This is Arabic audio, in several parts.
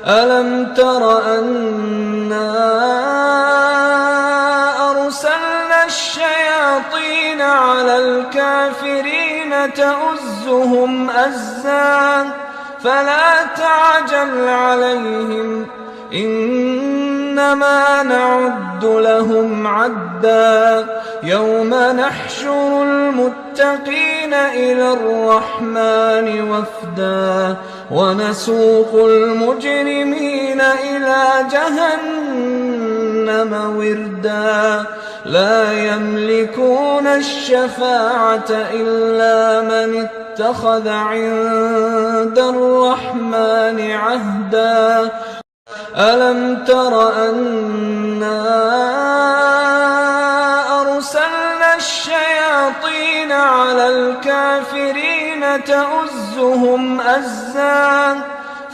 ألم تر أنا أرسلنا الشياطين على الكافرين تؤزهم أزا فلا تعجل عليهم إنما نعد لهم عدا يوم نحشر المتقين إلى الرحمن وفدا ونسوق المجرمين إلى جهنم وردا لا يملكون الشفاعة إلا من اتخذ عند الرحمن عهدا ألم تر أنا أرسلنا الشياطين على الكافرين تؤزهم أزا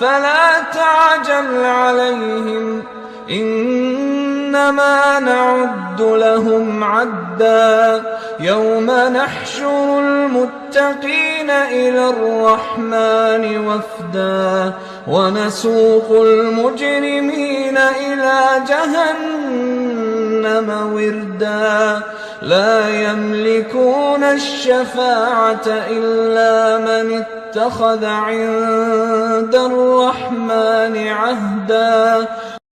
فلا تعجل عليهم إنما نعد لهم عدا يوم نحشر المتقين إلى الرحمن وفدا ونسوق المجرمين إلى جهنم وردا لا يملكون الشفاعة إلا من اتخذ عند الرحمن عهدا